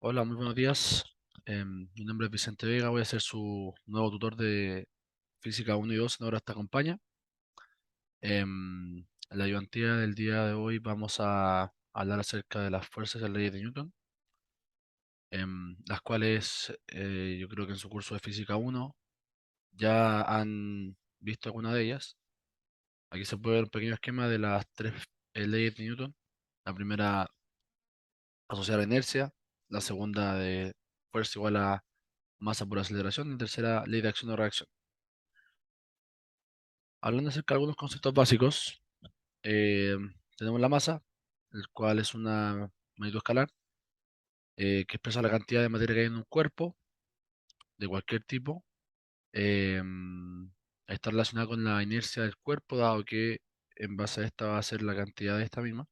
Hola, muy buenos días. Mi nombre es Vicente Vega, voy a ser su nuevo tutor de Física 1 y 2 en Ahora te acompaña. En la ayudantía del día de hoy vamos a hablar acerca de las fuerzas y las leyes de Newton, las cuales yo creo que en su curso de Física 1 ya han visto alguna de ellas. Aquí se puede ver un pequeño esquema de las tres leyes de Newton. La primera asociada a la inercia, la segunda de fuerza igual a masa por aceleración y la tercera ley de acción o reacción. Hablando acerca de algunos conceptos básicos, eh, tenemos la masa, el cual es una magnitud escalar que expresa la cantidad de materia que hay en un cuerpo de cualquier tipo. Está relacionada con la inercia del cuerpo, dado que en base a esta va a ser la cantidad de esta misma.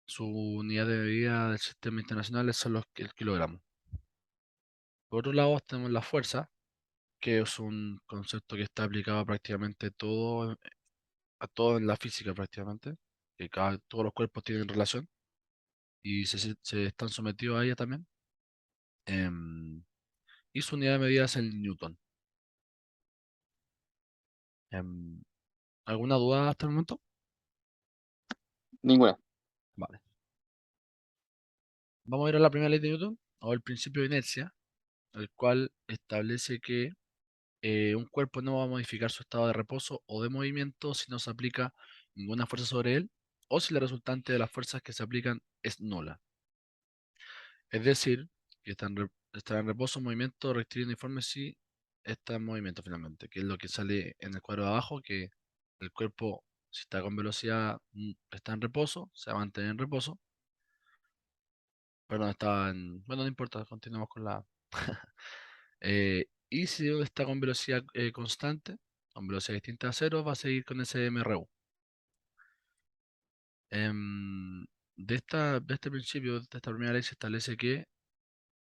Su unidad de medida del sistema internacional son el kilogramo. Por otro lado, tenemos la fuerza, que es un concepto que está aplicado a prácticamente a todo en la física prácticamente, que todos los cuerpos tienen relación y se están sometidos a ella también. Em, y su unidad de medida es el newton. Em, ¿Alguna duda hasta el momento? Ninguna. Vale. Vamos a ir a la primera ley de Newton, o el principio de inercia, el cual establece que un cuerpo no va a modificar su estado de reposo o de movimiento si no se aplica ninguna fuerza sobre él, o si la resultante de las fuerzas que se aplican es nula. Es decir, que está en reposo, movimiento, rectilíneo uniforme si está en movimiento finalmente, que es lo que sale en el cuadro de abajo, que el cuerpo, si está con velocidad, está en reposo, se va a mantener en reposo. Perdón, bueno, no importa, continuamos con la... y si está con velocidad constante, con velocidad distinta a cero, va a seguir con ese MRU. Em, de este principio, de esta primera ley, se establece que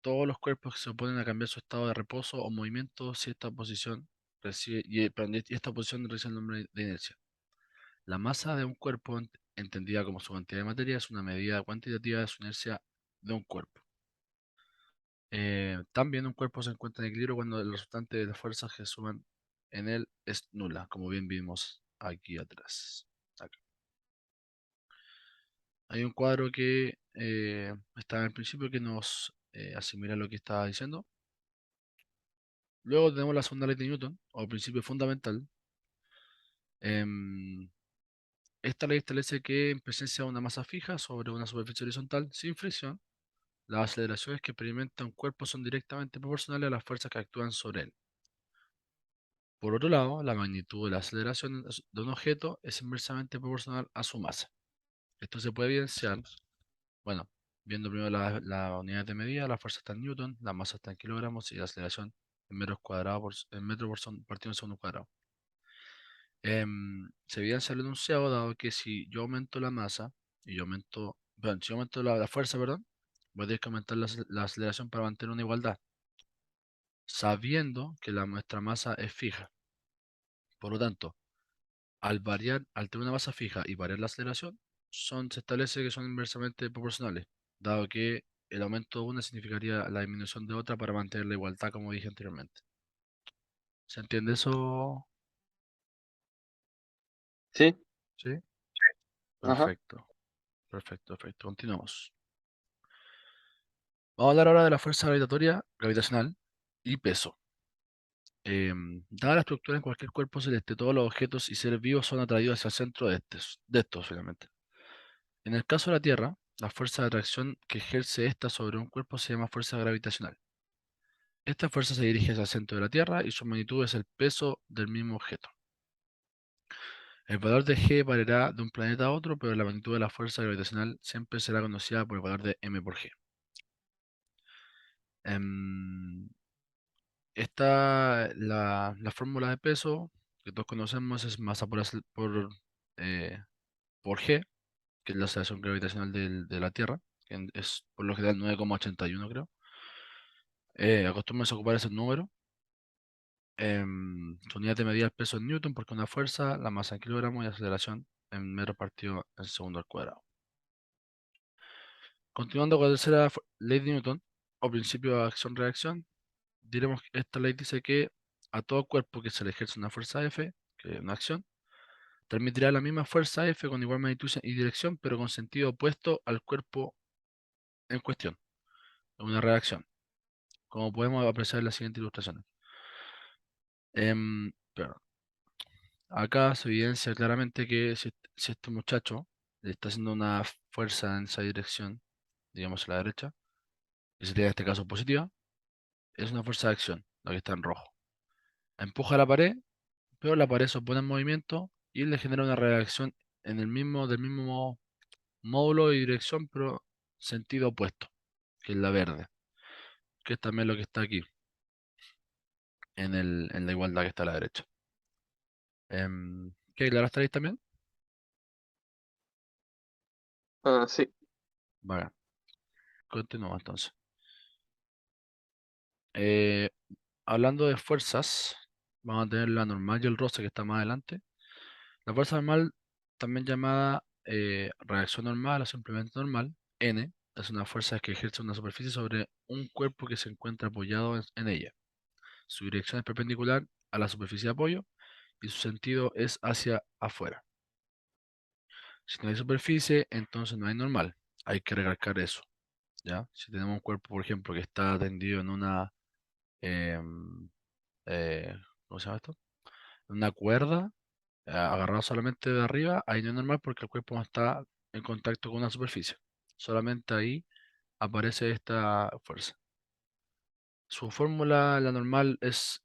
todos los cuerpos que se oponen a cambiar su estado de reposo o movimiento si esta posición perdón, y esta posición recibe el nombre de inercia. La masa de un cuerpo, entendida como su cantidad de materia, es una medida cuantitativa de su inercia de un cuerpo. También un cuerpo se encuentra en equilibrio cuando el resultante de las fuerzas que suman en él es nula, como bien vimos aquí atrás. Acá. Hay un cuadro que está en el principio que nos asimila lo que estaba diciendo. Luego tenemos la segunda ley de Newton, o principio fundamental. Em, Esta ley establece que en presencia de una masa fija sobre una superficie horizontal sin fricción, las aceleraciones que experimenta un cuerpo son directamente proporcionales a las fuerzas que actúan sobre él. Por otro lado, la magnitud de la aceleración de un objeto es inversamente proporcional a su masa. Esto se puede evidenciar, bueno, viendo primero la unidad de medida, la fuerza está en newton, la masa está en kilogramos y la aceleración en metros cuadrados en metro partido en segundo cuadrado. Se evidencia el enunciado dado que si yo aumento la masa y yo aumento, perdón, si yo aumento la fuerza, perdón, voy a tener que aumentar la aceleración para mantener una igualdad, sabiendo que nuestra masa es fija. Por lo tanto, al tener una masa fija y variar la aceleración, se establece que son inversamente proporcionales, dado que el aumento de una significaría la disminución de otra para mantener la igualdad, como dije anteriormente. ¿Se entiende eso? ¿Sí? ¿Sí? Ajá. Perfecto, perfecto. Continuamos. Vamos a hablar ahora de la fuerza gravitacional y peso. Dada la estructura en cualquier cuerpo celeste, todos los objetos y seres vivos son atraídos hacia el centro de estos finalmente. En el caso de la Tierra, la fuerza de atracción que ejerce ésta sobre un cuerpo se llama fuerza gravitacional. Esta fuerza se dirige hacia el centro de la Tierra y su magnitud es el peso del mismo objeto. El valor de G variará de un planeta a otro, pero la magnitud de la fuerza gravitacional siempre será conocida por el valor de m por G. Em, la fórmula de peso que todos conocemos es masa eh, por G, que es la aceleración gravitacional de la Tierra, que es por lo general 9,81 creo. Acostumbras a ocupar ese número. Su unidad de medida el peso en newton porque una fuerza, la masa en kilogramos y aceleración en metros partido en segundo al cuadrado. Continuando con la tercera ley de Newton, o principio de acción-reacción, diremos que esta ley dice que a todo cuerpo que se le ejerce una fuerza F, que es una acción, transmitirá la misma fuerza F con igual magnitud y dirección, pero con sentido opuesto al cuerpo en cuestión, en una reacción, como podemos apreciar en la siguiente ilustración. Pero acá se evidencia claramente que si este muchacho le está haciendo una fuerza en esa dirección, digamos a la derecha, que sería en este caso positiva, es una fuerza de acción, la que está en rojo. Empuja la pared, pero la pared se opone en movimiento y le genera una reacción del mismo módulo y dirección, pero sentido opuesto, que es la verde, que es también lo que está aquí, en la igualdad que está a la derecha. ¿Qué claro estaréis también? Ah, sí. Vale, continuamos entonces. Eh, Hablando de fuerzas, vamos a tener la normal y el roce que está más adelante. La fuerza normal, también llamada reacción normal o simplemente normal, N, es una fuerza que ejerce una superficie sobre un cuerpo que se encuentra apoyado en ella. Su dirección es perpendicular a la superficie de apoyo y su sentido es hacia afuera. Si no hay superficie, entonces no hay normal. Hay que recalcar eso, ¿ya? Si tenemos un cuerpo, por ejemplo, que está tendido en una, em, eh, ¿cómo se llama esto? En una cuerda, agarrado solamente de arriba, ahí no es normal porque el cuerpo no está en contacto con una superficie. Solamente ahí aparece esta fuerza. Su fórmula, la normal, es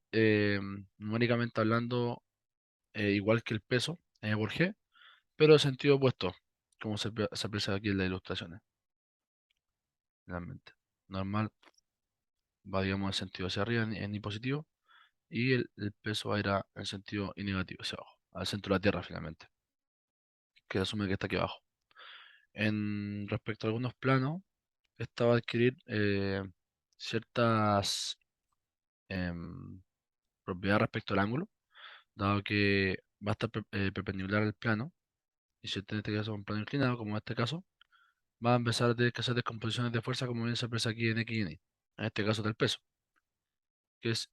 numéricamente hablando igual que el peso, por G, pero en sentido opuesto, como se aprecia aquí en las ilustraciones, realmente. Normal va, digamos, en sentido hacia arriba, en y positivo, y el peso va a ir en sentido y negativo, hacia abajo, al centro de la Tierra, finalmente, que asume que está aquí abajo. En respecto a algunos planos, esta va a adquirir ciertas em, propiedades respecto al ángulo, dado que va a estar perpendicular al plano, y si en este caso es un plano inclinado, como en este caso, va a empezar a tener que hacer descomposiciones de fuerza, como bien se expresa aquí en X y en Y, en este caso del peso, que es,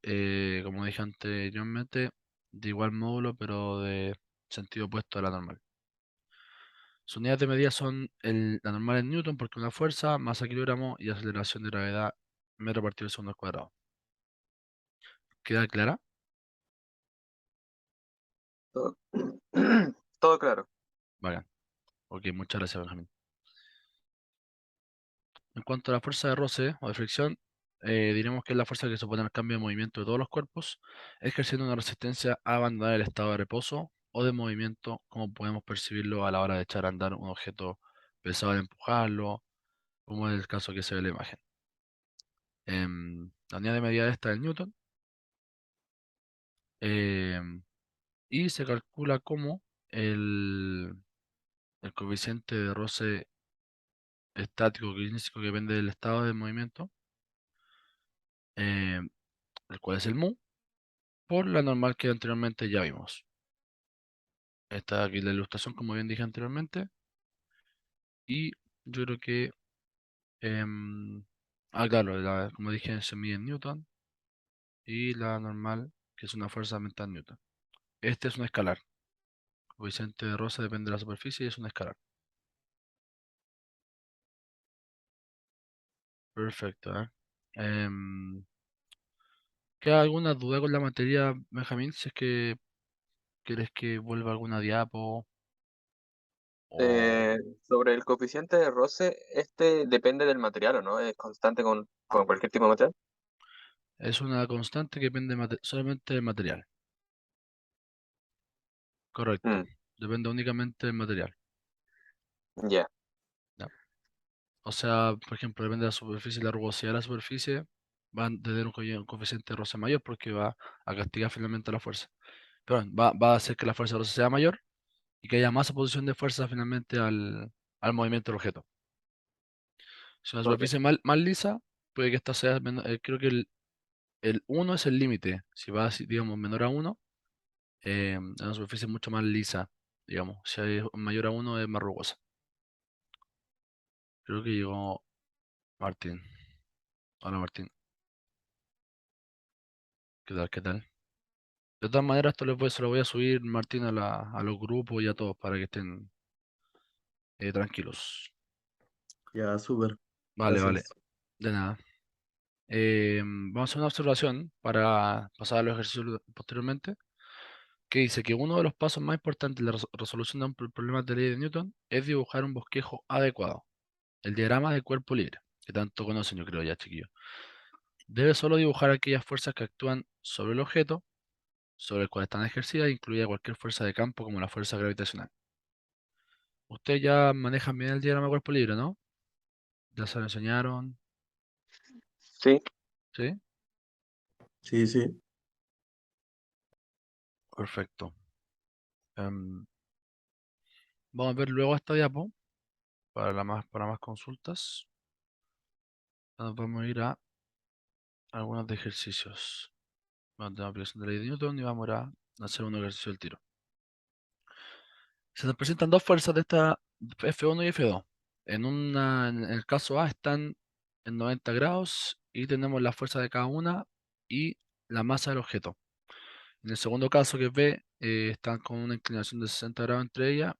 como dije anteriormente, de igual módulo, pero de sentido opuesto a la normal. Sus unidades de medida son la normal en Newton, porque una fuerza, masa kilogramo y aceleración de gravedad metro partido de segundo al cuadrado. ¿Queda clara? Todo, todo claro. Vale. Ok, muchas gracias, Benjamín. En cuanto a la fuerza de roce o de fricción, diremos que es la fuerza que supone el cambio de movimiento de todos los cuerpos, ejerciendo una resistencia a abandonar el estado de reposo o de movimiento, como podemos percibirlo a la hora de echar a andar un objeto pesado al empujarlo, como es el caso que se ve en la imagen. La unidad de medida de esta es Newton, em, y se calcula como el, el coeficiente de roce estático que depende del estado de movimiento, em, el cual es el mu, por la normal que anteriormente ya vimos. Está aquí la ilustración, como bien dije anteriormente, y yo creo que, claro, como dije, se mide en Newton, y la normal, que es una fuerza aumentada en Newton. Este es un escalar. El coeficiente de roce depende de la superficie y es un escalar. Perfecto, ¿eh? Em, ¿Queda alguna duda con la materia, Benjamín? Si es que quieres que vuelva alguna diapo o Sobre el coeficiente de roce, este depende del material, ¿o no? Es constante con cualquier tipo de material. es una constante que depende solamente del material. Correcto. Mm, Depende únicamente del material. ya. ¿Ya? O sea, por ejemplo, depende de la superficie y la rugosidad de la superficie, van a tener un coeficiente de roce mayor porque va a castigar finalmente la fuerza. Pero bueno, va a hacer que la fuerza de roce sea mayor y que haya más oposición de fuerza finalmente al movimiento del objeto. Si una Ok, superficie más lisa, puede que esta sea creo que el uno es el límite. Si va, digamos, menor a uno, es una superficie mucho más lisa, digamos. Si es mayor a uno, es más rugosa. Creo que llegó Martín. Hola Martín. ¿Qué tal? ¿Qué tal? De todas maneras, se lo voy a subir, Martín, a los grupos y a todos para que estén tranquilos. Ya, súper. Vale, vale. Gracias. De nada. Vamos a hacer una observación para pasar a los ejercicios posteriormente, que dice que uno de los pasos más importantes de la resolución de un problema de ley de Newton es dibujar un bosquejo adecuado, el diagrama de cuerpo libre, que tanto conocen, yo creo ya, chiquillos. Debe solo dibujar aquellas fuerzas que actúan sobre el objeto sobre el cual están ejercidas, incluida cualquier fuerza de campo como la fuerza gravitacional. Ustedes ya manejan bien el diagrama de cuerpo libre, ¿no? Ya se lo enseñaron, Sí, ¿sí? Sí, sí. Perfecto. Em, Vamos a ver luego esta diapo para más consultas. Nos vamos a ir a algunos de ejercicios. Vamos a tener aplicación de la ley de Newton y vamos a hacer un ejercicio del tiro. Se nos presentan dos fuerzas de esta F1 y F2. En el caso A están en 90 grados y tenemos la fuerza de cada una y la masa del objeto. En el segundo caso, que es B, están con una inclinación de 60 grados entre ellas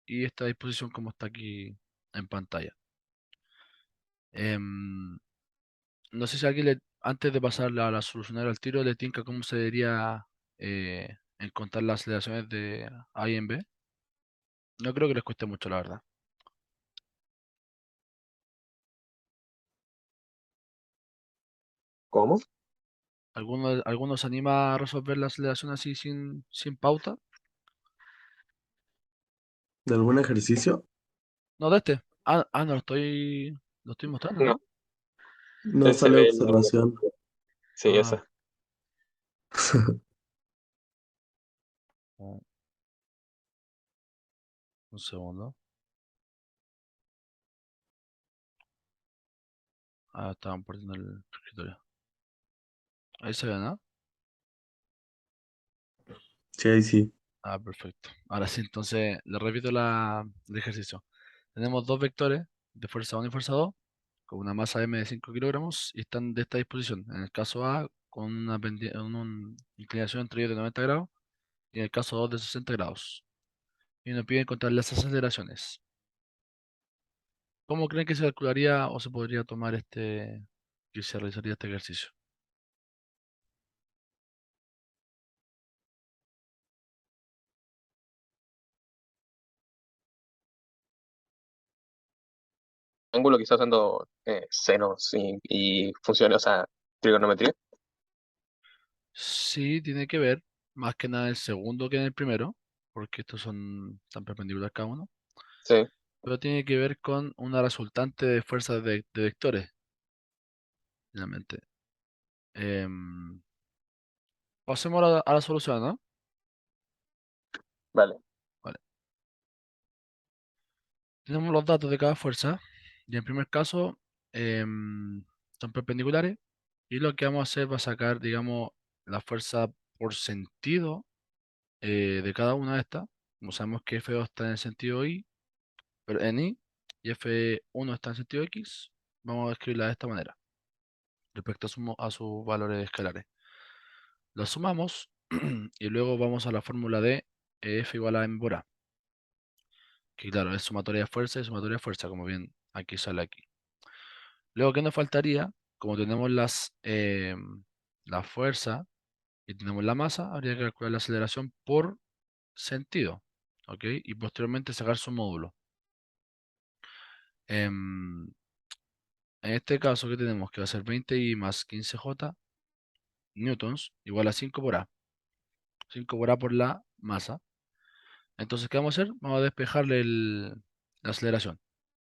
y esta disposición como está aquí en pantalla. Em, no sé si alguien antes de pasar la solucionar al tiro le tinca cómo se debería encontrar las aceleraciones de A y en B. No creo que les cueste mucho, la verdad. ¿cómo? ¿Alguno se anima a resolver la aceleración así sin pauta? ¿De algún ejercicio? No, de este. No, lo estoy mostrando, No, ¿no? No ese sale ve el... observación. Sí, Ah, esa. un un segundo. Ah, estaban partiendo el escritorio. Ahí se ve, ¿no? Sí, ahí sí. Ah, perfecto. Ahora sí, entonces le repito el ejercicio. Tenemos dos vectores de fuerza 1 y fuerza 2 con una masa m de 5 kilogramos y están de esta disposición. En el caso A, con una inclinación entre ellos de 90 grados y en el caso 2 de 60 grados. Y nos piden encontrar las aceleraciones. ¿Cómo creen que se calcularía o se podría tomar que se realizaría este ejercicio? Ángulo quizás usando senos y funciones, o sea, trigonometría. Sí, tiene que ver, más que nada el segundo que en el primero, porque estos son tan perpendiculares cada uno, Sí, pero tiene que ver con una resultante de fuerzas de vectores, finalmente. Em, Pasemos a la solución, ¿no? vale. Vale. Tenemos los datos de cada fuerza, y en el primer caso son perpendiculares, y lo que vamos a hacer va a sacar, digamos, la fuerza por sentido de cada una de estas. Como sabemos que F2 está en el sentido Y, pero en Y, y F1 está en sentido X, vamos a escribirla de esta manera, respecto a sus valores escalares. Los sumamos y luego vamos a la fórmula de F igual a M por A, que claro, es sumatoria de fuerza y sumatoria de fuerza, como bien aquí sale aquí. Luego, ¿qué nos faltaría? Como tenemos la fuerza y tenemos la masa, habría que calcular la aceleración por sentido, ¿ok? Y posteriormente sacar su módulo. Em, en este caso, ¿qué tenemos? Que va a ser 20i más 15j newtons igual a 5 por A. 5 por A por la masa. Entonces, ¿qué vamos a hacer? Vamos a despejarle la aceleración.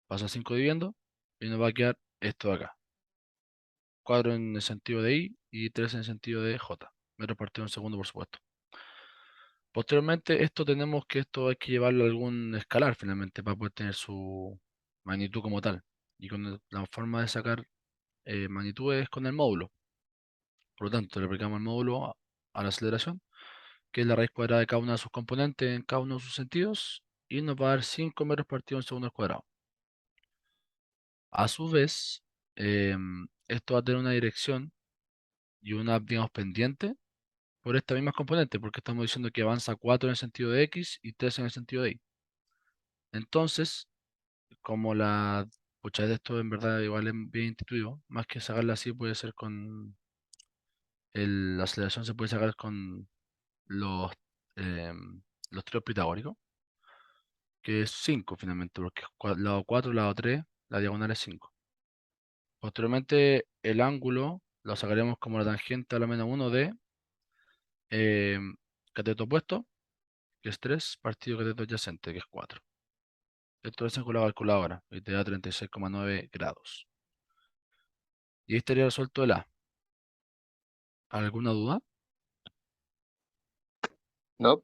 Pasa 5 dividiendo y nos va a quedar esto de acá. 4 en el sentido de I y 3 en el sentido de J. Metros partido en segundo, por supuesto. Posteriormente, esto hay que llevarlo a algún escalar finalmente para poder tener su magnitud como tal. Y la forma de sacar magnitud es con el módulo. Por lo tanto, le aplicamos el módulo a la aceleración, que es la raíz cuadrada de cada una de sus componentes en cada uno de sus sentidos, y nos va a dar 5 metros partido en segundo al cuadrado. A su vez, esto va a tener una dirección y una, digamos, pendiente por estas mismas componentes, porque estamos diciendo que avanza 4 en el sentido de X y 3 en el sentido de Y. Entonces, como la, pucha, de esto en verdad igual es bien intuitivo, más que sacarla así puede ser con, la aceleración se puede sacar con los, los trios pitagóricos, que es 5 finalmente, porque lado 4 lado 3 la diagonal es 5. Posteriormente, el ángulo lo sacaremos como la tangente a la menos 1 de cateto opuesto, que es 3 partido cateto adyacente, que es 4. Esto lo hacen con la calculadora y te da 36,9 grados. Y ahí estaría resuelto el A. ¿Alguna duda? ¿No?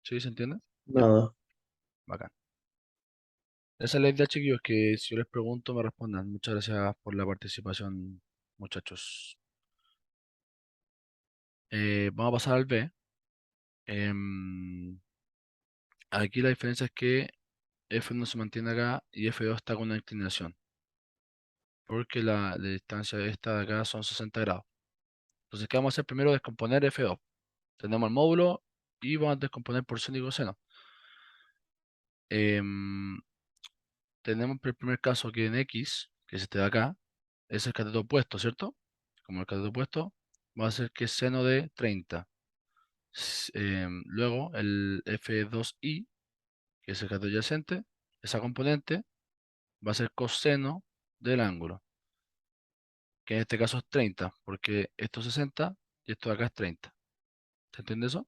¿Sí se entiende? Ya, Nada. bacán. Esa es la idea, chiquillos, que si yo les pregunto me respondan. Muchas gracias por la participación, muchachos. Vamos a pasar al B. Em, Aquí la diferencia es que F1 se mantiene acá y F2 está con una inclinación, porque la distancia de esta de acá son 60 grados. Entonces, ¿qué vamos a hacer primero? Descomponer F2. Tenemos el módulo y vamos a descomponer por seno y coseno. Em, Tenemos el primer caso que en X, que es este de acá, es el cateto opuesto, ¿cierto? Como el cateto opuesto, va a ser que es seno de 30. Luego el F2i, que es el cateto adyacente, esa componente va a ser coseno del ángulo, que en este caso es 30, porque esto es 60 y esto de acá es 30. ¿Se entiende eso?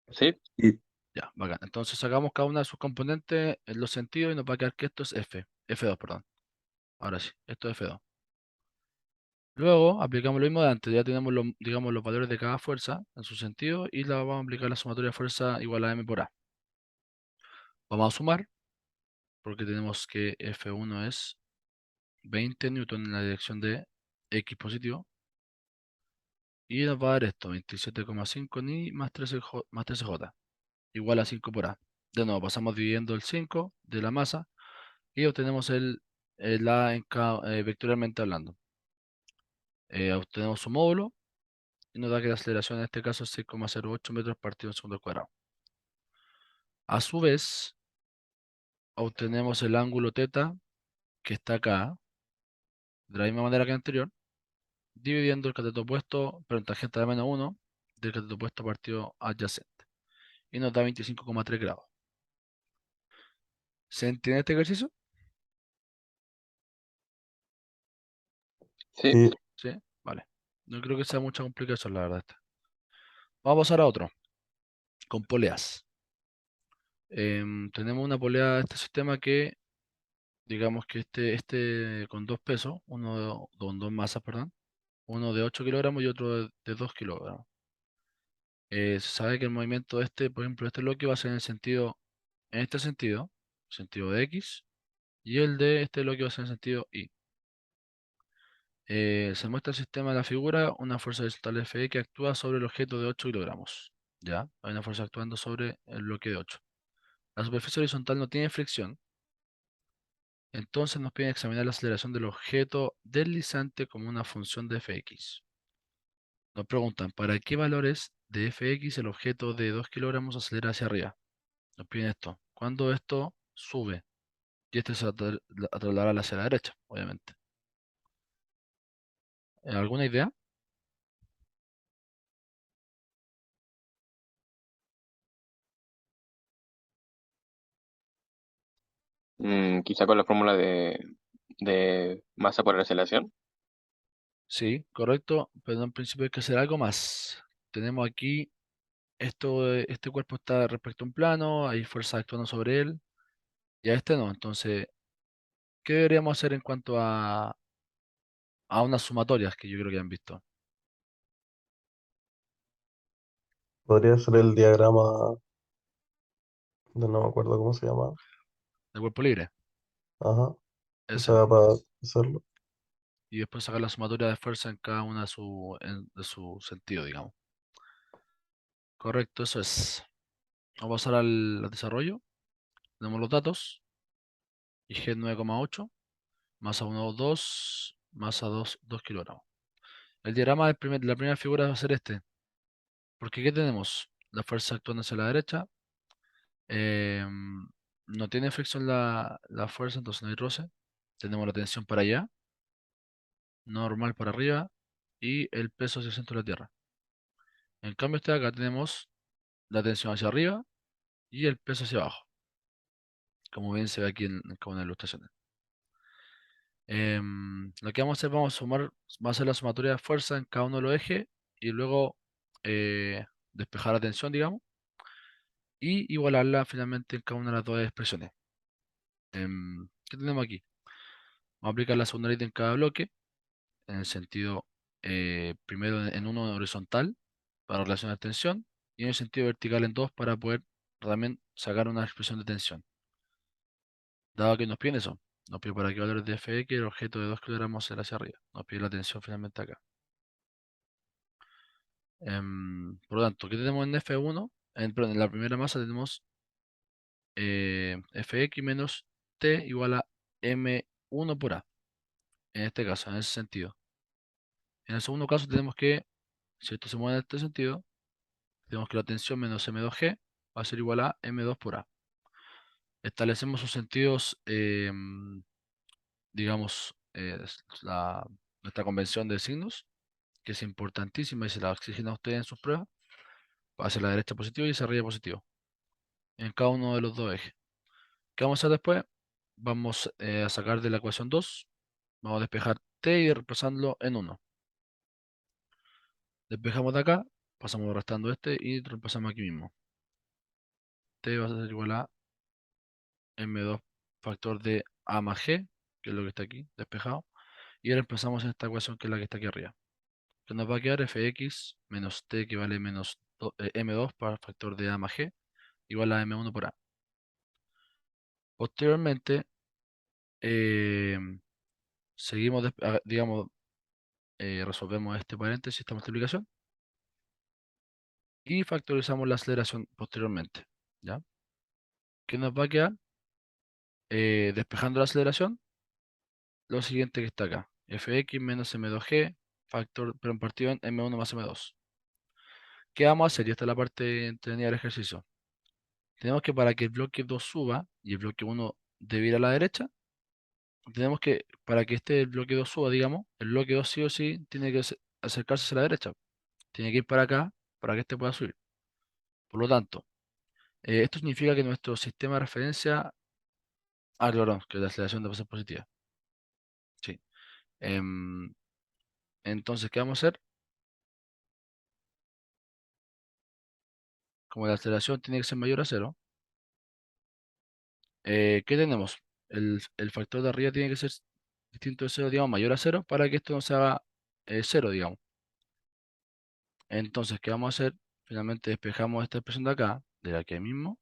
Sí, Y, Ya, bacán. Entonces sacamos cada una de sus componentes en los sentidos y nos va a quedar que esto es F2, perdón. Ahora sí, esto es F2. Luego aplicamos lo mismo de antes, ya tenemos los, digamos, los valores de cada fuerza en su sentido y la vamos a aplicar la sumatoria de fuerza igual a M por A. Vamos a sumar porque tenemos que F1 es 20 newton en la dirección de X positivo y nos va a dar esto, 27,5 ni más 13J, igual a 5 por A. De nuevo, pasamos dividiendo el 5 de la masa y obtenemos el A vectorialmente hablando. Obtenemos su módulo y nos da que la aceleración en este caso es 6,08 metros partido en segundo al cuadrado. A su vez, obtenemos el ángulo teta que está acá, de la misma manera que anterior, dividiendo el cateto opuesto, pero en tangente de menos 1, del cateto opuesto partido adyacente. Y nos da 25,3 grados. ¿Se entiende este ejercicio? sí. y Sí, vale. No creo que sea mucha complicación, la verdad. Vamos a pasar a otro, con poleas. Tenemos una polea de este sistema que, digamos que este con dos pesos, con dos masas, perdón, uno de 8 kilogramos y otro de 2 kilogramos. Se sabe que el movimiento de este, por ejemplo, este bloque va a ser en este sentido de X, y el de este bloque va a ser en sentido Y. Se muestra el sistema de la figura, una fuerza horizontal Fe que actúa sobre el objeto de 8 kilogramos. ¿Ya? Hay una fuerza actuando sobre el bloque de 8. La superficie horizontal no tiene fricción, entonces nos piden examinar la aceleración del objeto deslizante como una función de Fx. Nos preguntan, ¿para qué valores de Fx el objeto de 2 kilogramos acelera hacia arriba? Nos piden esto. Cuando esto sube y este se va a trasladar hacia la derecha, obviamente. ¿Alguna idea? Quizá con la fórmula de masa por aceleración. Sí, correcto, pero en principio hay que hacer algo más. Tenemos aquí esto, este cuerpo está respecto a un plano, hay fuerzas actuando sobre él, y a este no. Entonces, ¿qué deberíamos hacer en cuanto a unas sumatorias que yo creo que han visto? podría ser el diagrama, no me acuerdo cómo se llama. El cuerpo libre, Ajá, o ese. sea, para hacerlo. Y después sacar la sumatoria de fuerza en cada una de su sentido, digamos. Correcto, eso es. Vamos a pasar al desarrollo. Tenemos los datos y G 9,8, masa 1, 2, masa 2, 2 kilogramos. El diagrama de la primera figura va a ser este, porque ¿qué tenemos? La fuerza actuando hacia la derecha, no tiene fricción la fuerza, entonces no hay roce. Tenemos la tensión para allá, normal para arriba, y el peso hacia el centro de la Tierra. En cambio, este de acá tenemos la tensión hacia arriba y el peso hacia abajo, como bien se ve aquí como en las ilustraciones. Lo que vamos a hacer, vamos a sumar, va a ser la sumatoria de fuerza en cada uno de los ejes y luego eh, despejar la tensión, digamos, y igualarla finalmente en cada una de las dos expresiones. ¿Qué tenemos aquí? Vamos a aplicar la segunda ley en cada bloque, en el sentido, primero en uno horizontal para relacionar tensión y en el sentido vertical en dos para poder también sacar una expresión de tensión. Dado que nos piden eso, nos pide para qué valores de Fx el objeto de 2 kilogramos será hacia arriba. Nos pide la tensión finalmente acá. Por lo tanto, ¿qué tenemos en F1? Perdón, en la primera masa tenemos Fx menos T igual a M1 por A. En este caso, en ese sentido. En el segundo caso tenemos que, si esto se mueve en este sentido, tenemos que la tensión menos M2G va a ser igual a M2 por A. Establecemos sus sentidos, digamos, nuestra convención de signos, que es importantísima y se la exigen a ustedes en sus pruebas. Hacia la derecha positivo y hacia arriba positivo, en cada uno de los dos ejes. ¿Qué vamos a hacer después? Vamos a sacar de la ecuación 2, vamos a despejar t y reemplazarlo en 1. Despejamos de acá, pasamos restando este y reemplazamos aquí mismo. T va a ser igual a m2 factor de a más g, que es lo que está aquí, despejado. Y reemplazamos en esta ecuación que es la que está aquí arriba. Que nos va a quedar fx menos t que vale menos m2 para factor de a más g igual a m1 por a. Posteriormente, eh, seguimos, digamos, resolvemos este paréntesis, esta multiplicación, y factorizamos la aceleración posteriormente. ¿Ya? ¿Qué nos va a quedar? Despejando la aceleración, lo siguiente que está acá. Fx menos m2g, factor, pero partido en m1 más m2. ¿Qué vamos a hacer? Y esta es la parte entretenida del ejercicio. Tenemos que para que el bloque 2 suba y el bloque 1 debe ir a la derecha, tenemos que, para que este bloque 2 suba, digamos, el bloque 2 sí o sí tiene que acercarse hacia la derecha. Tiene que ir para acá para que este pueda subir. Por lo tanto, esto significa que nuestro sistema de referencia. Ah, claro, que la aceleración debe ser positiva. Sí. Em, entonces, ¿qué vamos a hacer? Como la aceleración tiene que ser mayor a cero, ¿qué tenemos? El factor de arriba tiene que ser distinto de cero, digamos, mayor a cero, para que esto no se haga cero, digamos. Entonces, ¿qué vamos a hacer? Finalmente despejamos esta expresión de acá, de aquí mismo,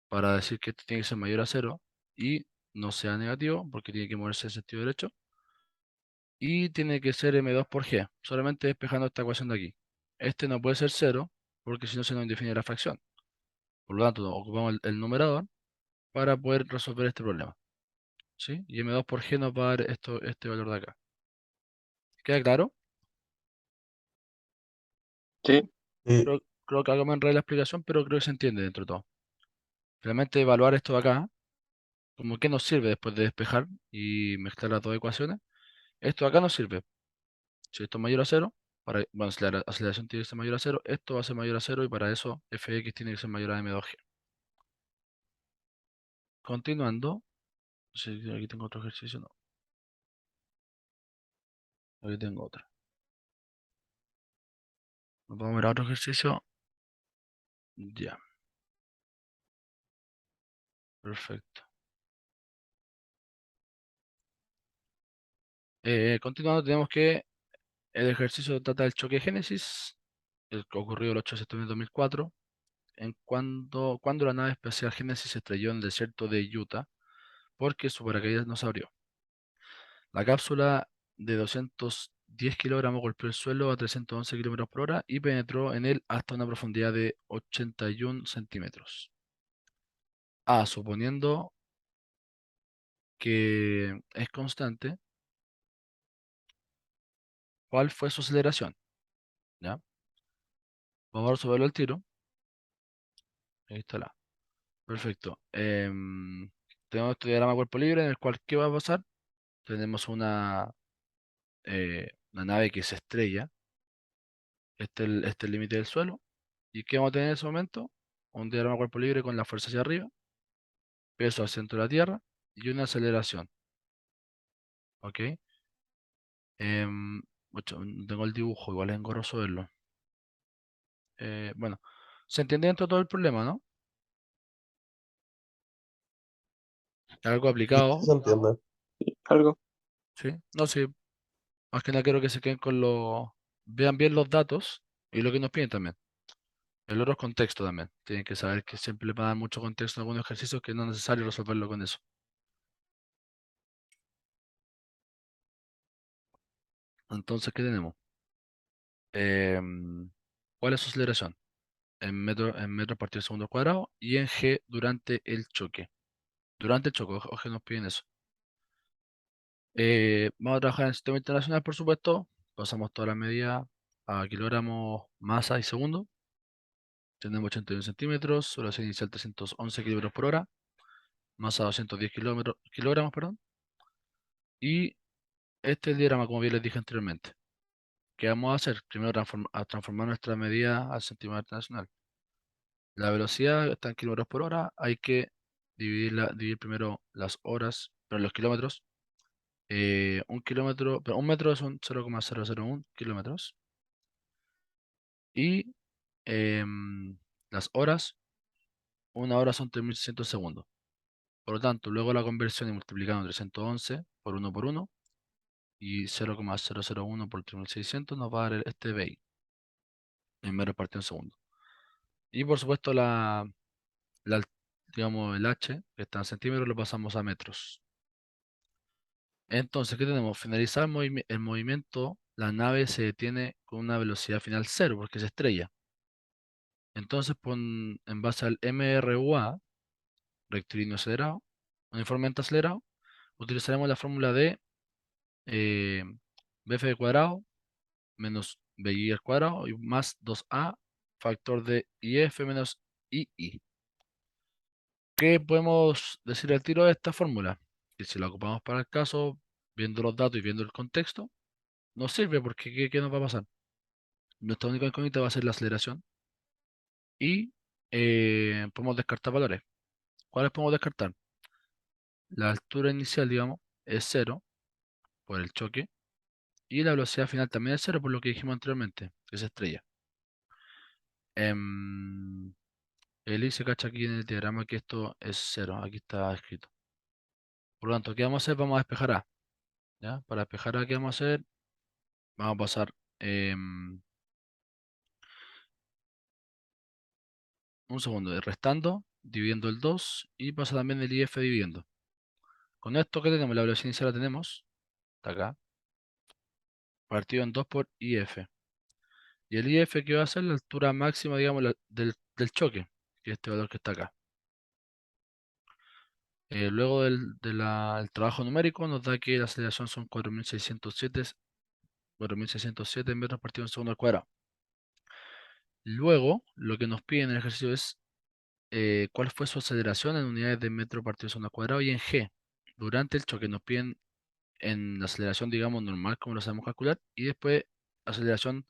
para decir que esto tiene que ser mayor a cero y no sea negativo, porque tiene que moverse en sentido derecho. Y tiene que ser m2 por g, solamente despejando esta ecuación de aquí. Este no puede ser cero, porque si no se nos indefine la fracción. Por lo tanto, ocupamos el numerador para poder resolver este problema. ¿Sí? Y m2 por g nos va a dar este valor de acá. ¿Queda claro? Sí, Sí, Creo que algo me enredé la explicación, pero creo que se entiende dentro de todo. Realmente evaluar esto de acá, como que nos sirve después de despejar y mezclar las dos ecuaciones. Esto de acá nos sirve. Si esto es mayor a cero, bueno, si la aceleración tiene que ser mayor a cero, esto va a ser mayor a cero y para eso fx tiene que ser mayor a m2g. Continuando, si aquí tengo otro ejercicio, no, aquí tengo otro. Nos vamos a ver a otro ejercicio. Ya, perfecto. Continuando, tenemos que el ejercicio trata del choque de Génesis, el que ocurrió el 8 de septiembre de 2004, cuando la nave espacial Génesis se estrelló en el desierto de Utah porque su paracaídas no se abrió. La cápsula de 210 kilogramos golpeó el suelo a 311 kilómetros por hora y penetró en él hasta una profundidad de 81 centímetros. Suponiendo que es constante, ¿cuál fue su aceleración? ¿Ya? Vamos a resolverlo al tiro. Ahí está la. Perfecto. Tenemos este diagrama cuerpo libre en el cual, ¿qué va a pasar? Tenemos una nave que se estrella. Este es el límite del suelo. ¿Y qué vamos a tener en ese momento? Un diagrama cuerpo libre con la fuerza hacia arriba, peso al centro de la Tierra y una aceleración. ¿Ok? No tengo el dibujo, igual es engorroso verlo. Bueno, se entiende dentro de todo el problema, ¿no? Algo Sí, sí aplicado, se entiende. Algo. ¿sí? No, sí, más que nada quiero que se queden con vean bien los datos y lo que nos piden también. El otro es contexto también. Tienen que saber que siempre le van a dar mucho contexto a algunos ejercicios que no es necesario resolverlo con eso. Entonces, ¿qué tenemos? Em, ¿Cuál es su aceleración? En metros partido segundo al cuadrado y en G durante el choque. Durante el choque, ojo que nos piden eso. Vamos a trabajar en el sistema internacional, por supuesto. Pasamos todas las medidas a kilogramos, masa y segundo. Tenemos 81 centímetros, velocidad inicial 311 kilómetros por hora, masa 210 kilogramos, perdón. Y este es el diagrama, como bien les dije anteriormente. ¿Qué vamos a hacer? Primero transformar nuestra medida al centímetro internacional. La velocidad está en kilómetros por hora. Hay que dividir primero las horas, pero los kilómetros. Un kilómetro, pero un metro es un 0,001 kilómetros. Y las horas, una hora son 3600 segundos. Por lo tanto, luego la conversión y multiplicando 311 por uno y 0,001 por 3600 nos va a dar este BI en metros partido en segundo. Y por supuesto, la al- digamos, el H, que está en centímetros, lo pasamos a metros. Entonces, ¿qué tenemos? Finalizar el movimiento, la nave se detiene con una velocidad final cero porque se estrella. Entonces, en base al MRUA, rectilíneo acelerado, uniformemente acelerado, utilizaremos la fórmula de eh, BF al cuadrado menos BI al cuadrado y más 2A factor de IF menos II. ¿Qué podemos decir al tiro de esta fórmula? Que si la ocupamos para el caso, viendo los datos y viendo el contexto, nos sirve porque ¿qué nos va a pasar? Nuestra única incógnita va a ser la aceleración y podemos descartar valores. ¿Cuáles podemos descartar? La altura inicial, digamos, es cero por el choque y la velocidad final también es cero por lo que dijimos anteriormente, que es estrella. Em, Eli se cacha aquí en el diagrama que esto es cero, aquí está escrito. Por lo tanto, ¿qué vamos a hacer? Vamos a despejar A. ¿Ya? Para despejar A, ¿qué vamos a hacer? Vamos a pasar un segundo, restando, dividiendo el 2 y pasa también el IF dividiendo. Con esto que tenemos, la velocidad inicial la tenemos, está acá, partido en 2 por IF. Y el IF que va a ser la altura máxima, digamos, del choque, que es este valor que está acá. Luego del trabajo numérico nos da que la aceleración son 4.607 metros partido en segundo al cuadrado. Luego, lo que nos piden en el ejercicio es cuál fue su aceleración en unidades de metro partido en segundo al cuadrado y en G. Durante el choque nos piden en la aceleración, digamos, normal, como lo sabemos calcular, y después aceleración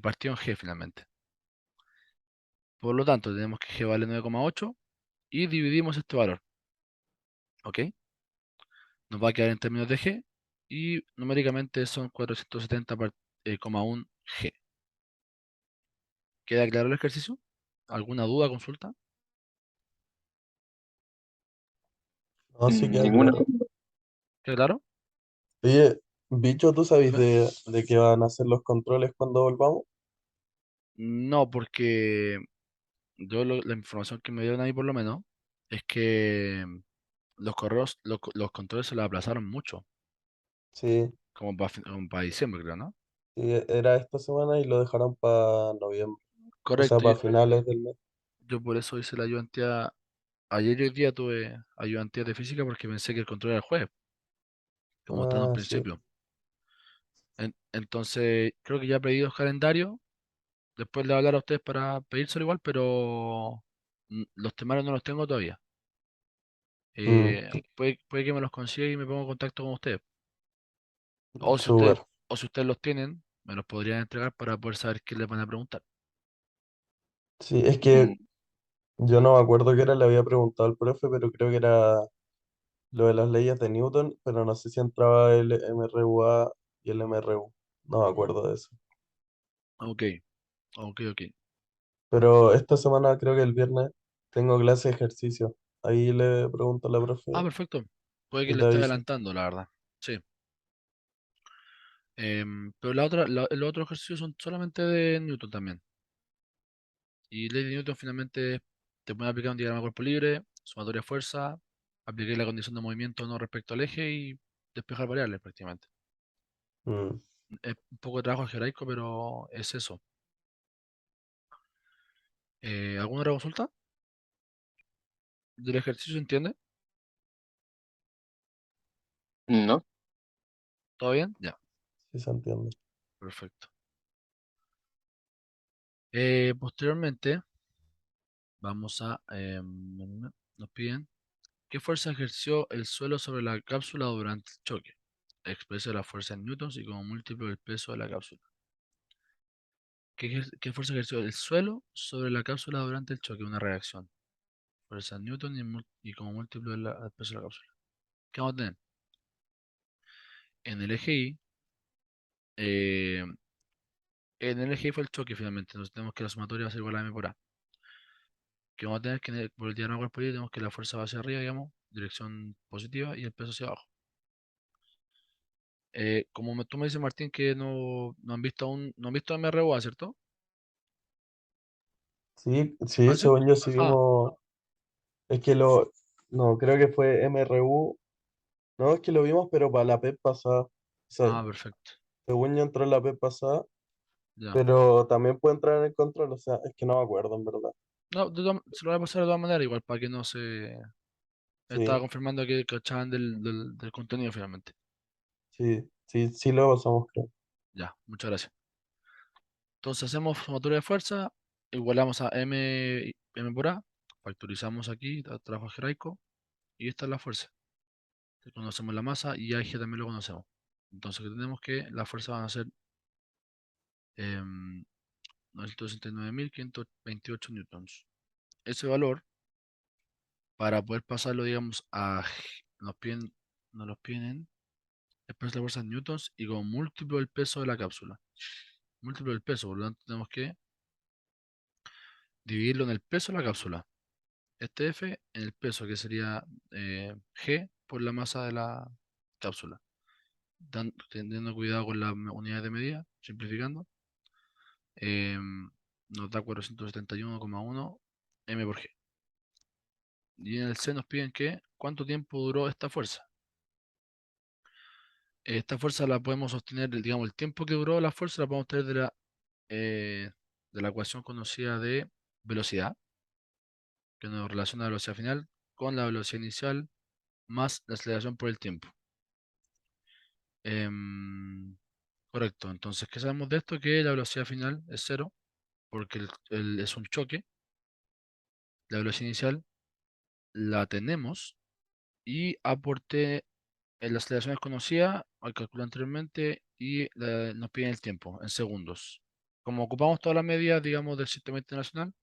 partido en G finalmente. Por lo tanto, tenemos que G vale 9,8 y dividimos este valor. ¿Ok? Nos va a quedar en términos de G y numéricamente son 470,1 G. ¿Queda claro el ejercicio? ¿Alguna duda, consulta? No, sí queda Ninguna. claro. ¿Queda claro? Oye, bicho, ¿tú sabes Dime. de qué van a hacer los controles cuando volvamos? No, porque la información que me dieron ahí por lo menos es que los correos, los controles se los aplazaron mucho, Sí, como para diciembre, creo, ¿no? sí, era esta semana y lo dejaron para noviembre, o sea, Correcto, para finales del mes. yo por eso hice la ayudantía ayer y hoy día tuve ayudantías de física porque pensé que el control era el jueves, como está en un Ah, sí. principio. Entonces, creo que ya he pedido el calendario. Después le voy a hablar a ustedes para pedírselo igual, pero los temarios no los tengo todavía. Mm, Puede que me los consiga y me ponga en contacto con ustedes. O si ustedes, súper. o si ustedes los tienen, me los podrían entregar para poder saber qué les van a preguntar. Sí, es que Mm, yo no me acuerdo qué era, le había preguntado al profe, pero creo que era lo de las leyes de Newton, pero no sé si entraba el MRUA y el MRU. No me acuerdo de eso. Ok, ok. Pero esta semana, creo que el viernes, tengo clase de ejercicio. Ahí le pregunto a la Ah, profe perfecto. Puede que y le te esté aviso. adelantando, la verdad. Sí. Pero los otros ejercicios son solamente de Newton también. Y ley de Newton finalmente te puede aplicar un diagrama de cuerpo libre, sumatoria de fuerza, aplicar la condición de movimiento no respecto al eje y despejar variables prácticamente. Mm. Es un poco de trabajo algebraico, pero es eso. ¿Alguna otra consulta del ejercicio? ¿Entiende? ¿no? ¿Todo bien? Ya, Sí se entiende. perfecto. Posteriormente, vamos a... nos piden, ¿qué fuerza ejerció el suelo sobre la cápsula durante el choque? Expresa la fuerza en newtons y como múltiplo del peso de la cápsula. ¿Qué fuerza ejerció el suelo sobre la cápsula durante el choque? Una reacción. Fuerza en newton y como múltiplo del peso de la cápsula. ¿Qué vamos a tener? En el eje Y, eh, en el eje Y fue el choque finalmente. Entonces tenemos que la sumatoria va a ser igual a m por a. Que vamos a tener que por el diagrama corporal tenemos que la fuerza va hacia arriba, digamos, dirección positiva y el peso hacia abajo. Tú me dices, Martín, que no han visto aún, no han visto MRUA, ¿cierto? Sí, sí, ¿Ah, sí? según yo sí Ah, vimos. Es que lo. No, creo que fue MRU. No, es que lo vimos, pero para la PEP pasada. O sea, perfecto. según yo entró en la PEP pasada, Ya. pero también puede entrar en el control. O sea, es que no me acuerdo, en verdad. No, se lo voy a pasar de todas maneras, igual, para que no se... Estaba Sí, confirmando que cachaban del contenido finalmente. sí lo pasamos, creo. Ya, muchas gracias. Entonces hacemos sumatoria de fuerza, igualamos a M por A, factorizamos aquí, trabajo algebraico, y esta es la fuerza. Conocemos la masa y a G también lo conocemos. Entonces que tenemos que la fuerza van a ser 969.528 newtons. Ese valor, para poder pasarlo, digamos, nos los piden en expresa la fuerza en newtons y como múltiplo del peso de la cápsula. Múltiplo del peso, por lo tanto tenemos que dividirlo en el peso de la cápsula. Este F en el peso, que sería G por la masa de la cápsula. Teniendo cuidado con las unidades de medida, simplificando, nos da 471,1 m por G. Y en el C nos piden que cuánto tiempo duró esta fuerza. Esta fuerza la podemos obtener, digamos, el tiempo que duró la fuerza la podemos obtener de la ecuación conocida de velocidad, que nos relaciona la velocidad final con la velocidad inicial más la aceleración por el tiempo. Em, Correcto, entonces, ¿qué sabemos de esto? Que la velocidad final es cero, porque es un choque. La velocidad inicial la tenemos y aporte en la aceleración es conocida, al calcular anteriormente, y nos piden el tiempo en segundos. Como ocupamos todas las medidas, digamos, del sistema internacional,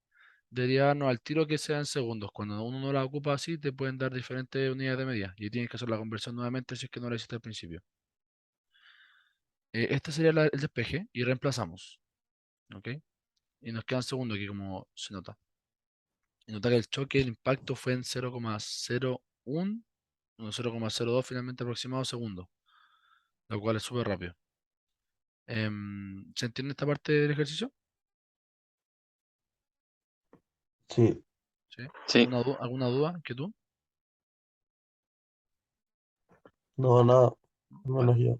debería darnos al tiro que sea en segundos. Cuando uno no la ocupa así, te pueden dar diferentes unidades de medida y tienes que hacer la conversión nuevamente si es que no la hiciste al principio. Este sería el despeje y reemplazamos, ¿ok? Y nos quedan segundos aquí como se nota. Y nota que el choque, el impacto fue en 0,01, no, 0,02 finalmente aproximado segundos, lo cual es súper rápido. ¿Se entiende esta parte del ejercicio? Sí, ¿Sí? Sí. ¿Alguna duda que tú? no, nada. Vale, Menos yo.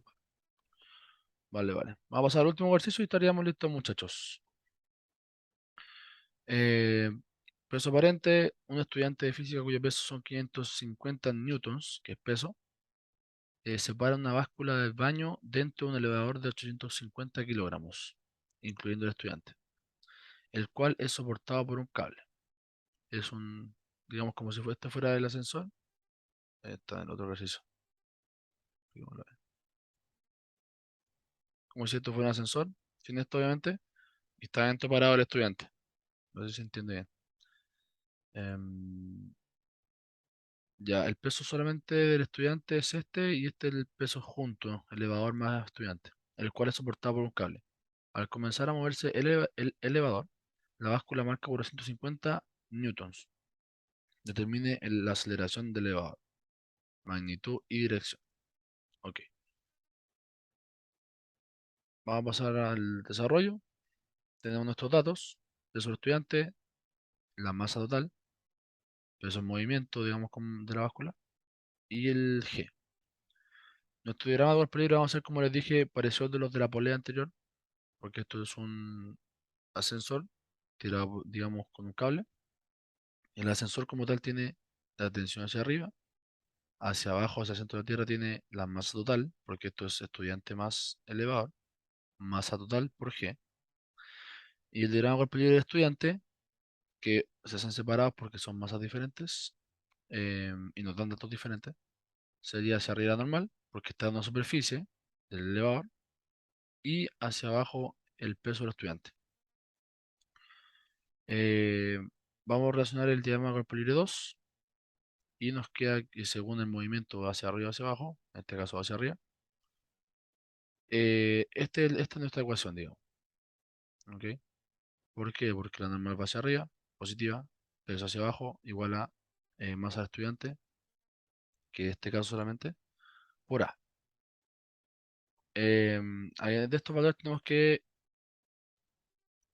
vale. Vamos a pasar al último ejercicio y estaríamos listos, muchachos. Eh, Peso aparente, un estudiante de física cuyo peso son 550 newtons, que es peso, separa una báscula del baño dentro de un elevador de 850 kilogramos, incluyendo el estudiante, el cual es soportado por un cable. Es un, digamos, como si este fuera el ascensor. Está en el otro ejercicio. Digámoslo ahí. Como si esto fuera un ascensor, sin esto obviamente, y está dentro parado el estudiante. No sé si se entiende bien. Em, ya, el peso solamente del estudiante es este y este es el peso junto, elevador más estudiante, el cual es soportado por un cable. Al comenzar a moverse el elevador, la báscula marca por 150 newtons. Determine la aceleración del elevador, magnitud y dirección. Ok, vamos a pasar al desarrollo. Tenemos nuestros datos, peso del estudiante, la masa total, peso en movimiento, digamos, de la báscula, y el G. Nuestro diagrama de peligro vamos a hacer, como les dije, parecido al de los de la polea anterior, porque esto es un ascensor tirado, digamos, con un cable. El ascensor como tal tiene la tensión hacia arriba, hacia abajo, hacia el centro de la Tierra tiene la masa total, porque esto es estudiante más elevador, masa total por G. Y el diagrama de peligro del estudiante, que se hacen separados porque son masas diferentes y nos dan datos diferentes, sería hacia arriba normal, porque está en una superficie del elevador, y hacia abajo el peso del estudiante. Eh, Vamos a relacionar el diagrama con el peligro 2 y nos queda que según el movimiento hacia arriba o hacia abajo, en este caso hacia arriba, esta es nuestra ecuación, digamos. ¿Ok? ¿Por qué? Porque la normal va hacia arriba, positiva, peso hacia abajo, igual a masa del estudiante, que en este caso solamente, por A. De estos valores tenemos que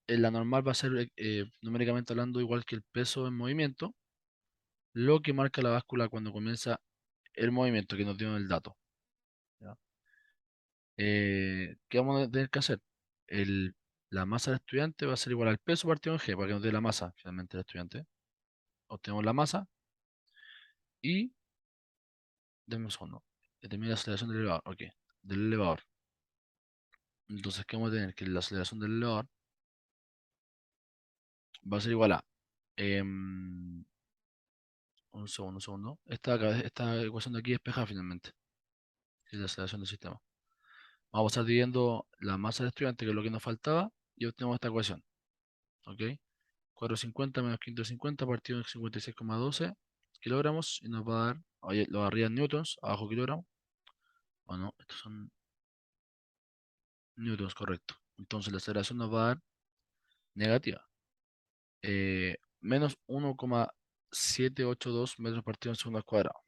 la normal va a ser numéricamente hablando igual que el peso en movimiento, lo que marca la báscula cuando comienza el movimiento que nos dio el dato. ¿Ya? ¿Qué vamos a tener que hacer? El, la masa del estudiante va a ser igual al peso partido en G, para que nos dé la masa finalmente del estudiante. Obtenemos la masa y, denme un segundo, determina la aceleración del elevador. Ok, del elevador. Entonces, ¿qué vamos a tener? Que la aceleración del elevador va a ser igual a... em, un segundo, un segundo. Esta ecuación de aquí despeja finalmente, que es la aceleración del sistema. Vamos a estar dividiendo la masa del estudiante, que es lo que nos faltaba, y obtenemos esta ecuación. ¿Ok? 450 menos 550 partido en 56,12 kilogramos y nos va a dar, oye, lo de arriba en newtons, abajo kilogramos. O no, estos son newtons, correcto. Entonces la aceleración nos va a dar negativa. Menos 1,782 metros partido en segundo al cuadrado.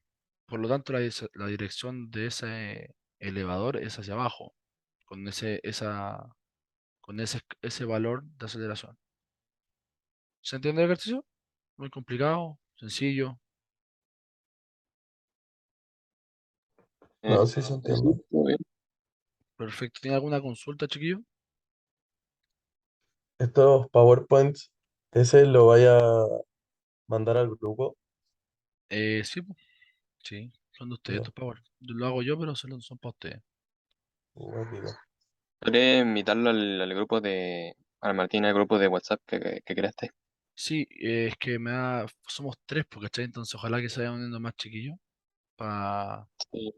Por lo tanto, la dirección de ese elevador es hacia abajo, con ese valor de aceleración. ¿Se entiende el ejercicio? Muy complicado, sencillo. No, sí se Sí, entiende. muy bien. Perfecto. ¿Tiene alguna consulta, chiquillo? Estos PowerPoints, ese lo vaya a mandar al grupo. Sí, po, sí, son de ustedes Ya, estos Power. Yo lo hago yo, pero son para ustedes. igual digo. Podré invitarlo al grupo al Martín, al grupo de WhatsApp que creaste. Sí, es que somos tres, porque ¿cachai? Entonces ojalá que se vayan uniendo más chiquillos. Pa... Sí.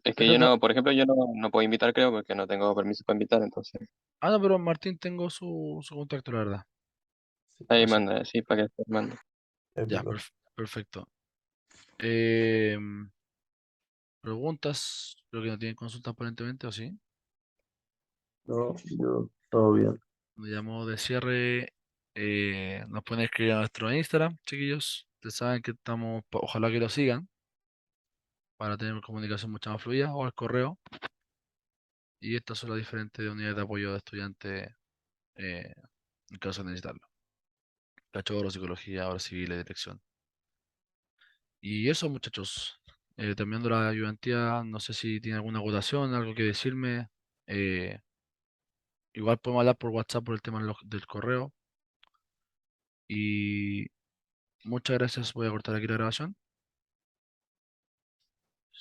Es que Pero yo no, no, por ejemplo, yo no puedo invitar, creo, porque no tengo permiso para invitar, entonces. no, pero Martín tengo su contacto, la verdad. Sí, Ahí Así, manda, sí, para que te mande. ya, épico. perfecto. Eh, Preguntas, creo que no tienen consulta aparentemente, ¿o sí? No, yo, todo bien. Nos llamó de cierre. Nos pueden escribir a nuestro Instagram, chiquillos. Ustedes saben que estamos, ojalá que lo sigan para tener comunicación mucho más fluida, o al correo. Y estas son las diferentes unidades de apoyo de estudiantes eh, en caso de necesitarlo. Cachorro, psicología, obra civil y dirección. Y eso, muchachos. Terminando la ayudantía, no sé si tiene alguna acotación, algo que decirme. Eh, Igual podemos hablar por WhatsApp por el tema del correo. Y Muchas gracias. Voy a cortar aquí la grabación.